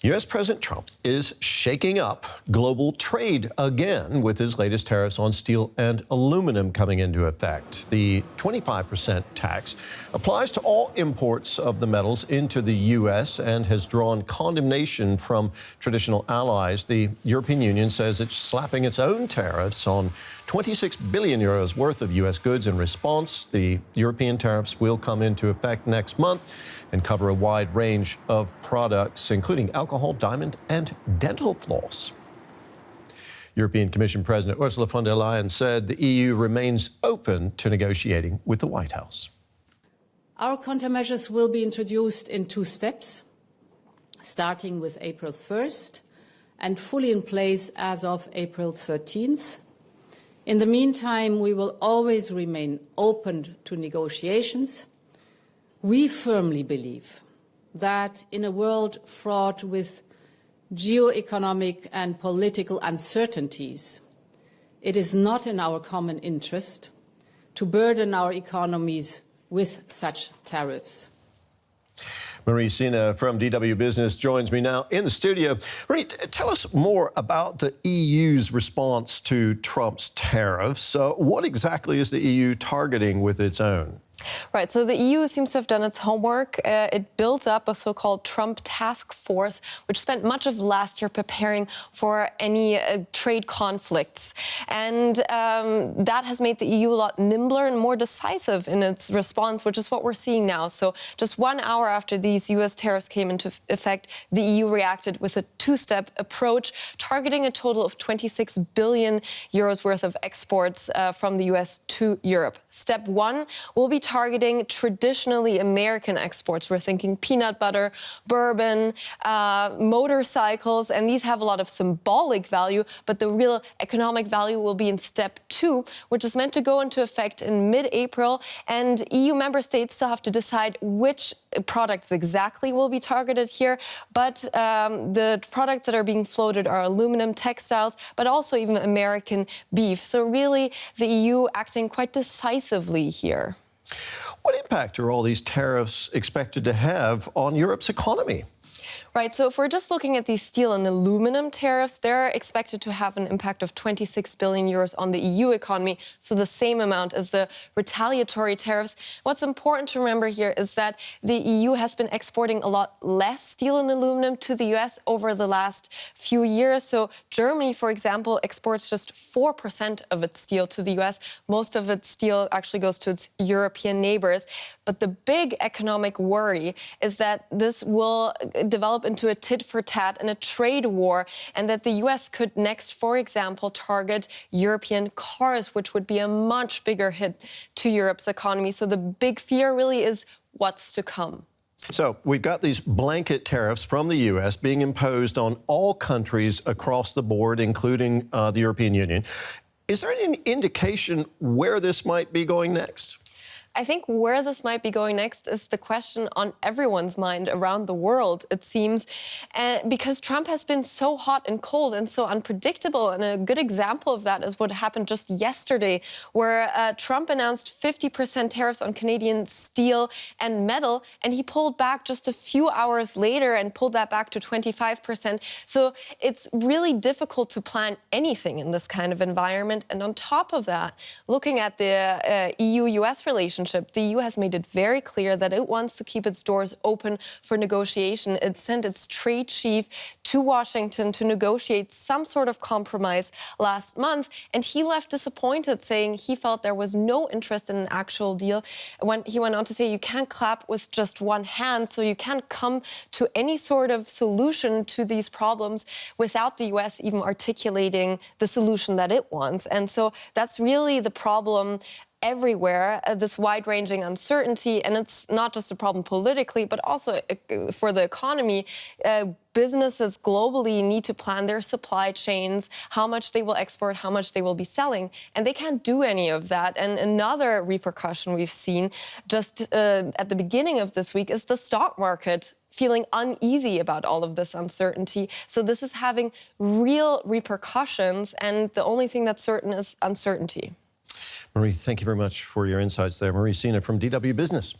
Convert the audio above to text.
U.S. President Trump is shaking up global trade again with his latest tariffs on steel and aluminum coming into effect. The 25% tax applies to all imports of the metals into the U.S. and has drawn condemnation from traditional allies. The European Union says it's slapping its own tariffs on 26 billion euros worth of U.S. goods in response. The European tariffs will come into effect next month and cover a wide range of products, including alcohol, diamond, and dental floss. European Commission President Ursula von der Leyen said the EU remains open to negotiating with the White House. Our countermeasures will be introduced in 2 steps, starting with April 1st and fully in place as of April 13th. In the meantime, we will always remain open to negotiations. We firmly believe that in a world fraught with geo-economic and political uncertainties, it is not in our common interest to burden our economies with such tariffs. Marie Sina from DW Business joins me now in the studio. Marie, tell us more about the EU's response to Trump's tariffs. What exactly is the EU targeting with its own? Right, so the EU seems to have done its homework. It built up a so-called Trump task force, which spent much of last year preparing for any trade conflicts. And that has made the EU a lot nimbler and more decisive in its response, which is what we're seeing now. So just 1 hour after these US tariffs came into effect, the EU reacted with a 2-step approach, targeting a total of 26 billion euros worth of exports from the US to Europe. Step 1 will be targeting traditionally American exports. We're thinking peanut butter, bourbon, motorcycles, and these have a lot of symbolic value, but the real economic value will be in step 2, which is meant to go into effect in mid-April, and EU member states still have to decide which products exactly will be targeted here, but the products that are being floated are aluminum, textiles, but also even American beef. So really, the EU acting quite decisively here. What impact are all these tariffs expected to have on Europe's economy? Right, so if we're just looking at these steel and aluminum tariffs, they're expected to have an impact of 26 billion euros on the EU economy, so the same amount as the retaliatory tariffs. What's important to remember here is that the EU has been exporting a lot less steel and aluminum to the US over the last few years. So Germany, for example, exports just 4% of its steel to the US. Most of its steel actually goes to its European neighbors. But the big economic worry is that this will develop into a tit-for-tat and a trade war, and that the US could next, for example, target European cars, which would be a much bigger hit to Europe's economy. So the big fear really is what's to come. So we've got these blanket tariffs from the U.S. being imposed on all countries across the board, including the European Union. Is there any indication where this might be going next? I think where this might be going next is the question on everyone's mind around the world, it seems, because Trump has been so hot and cold and so unpredictable. And a good example of that is what happened just yesterday, where Trump announced 50% tariffs on Canadian steel and metal, and he pulled back just a few hours later and pulled that back to 25%. So it's really difficult to plan anything in this kind of environment. And on top of that, looking at the EU-US relationship, the EU has made it very clear that it wants to keep its doors open for negotiation. It sent its trade chief to Washington to negotiate some sort of compromise last month, and he left disappointed, saying he felt there was no interest in an actual deal. When he went on to say you can't clap with just one hand, so you can't come to any sort of solution to these problems without the US even articulating the solution that it wants. And so that's really the problem everywhere, this wide-ranging uncertainty. And it's not just a problem politically, but also for the economy. Businesses globally need to plan their supply chains, how much they will export, how much they will be selling. And they can't do any of that. And another repercussion we've seen just at the beginning of this week is the stock market feeling uneasy about all of this uncertainty. So this is having real repercussions. And the only thing that's certain is uncertainty. Marie, thank you very much for your insights there. Marie Sina from DW Business.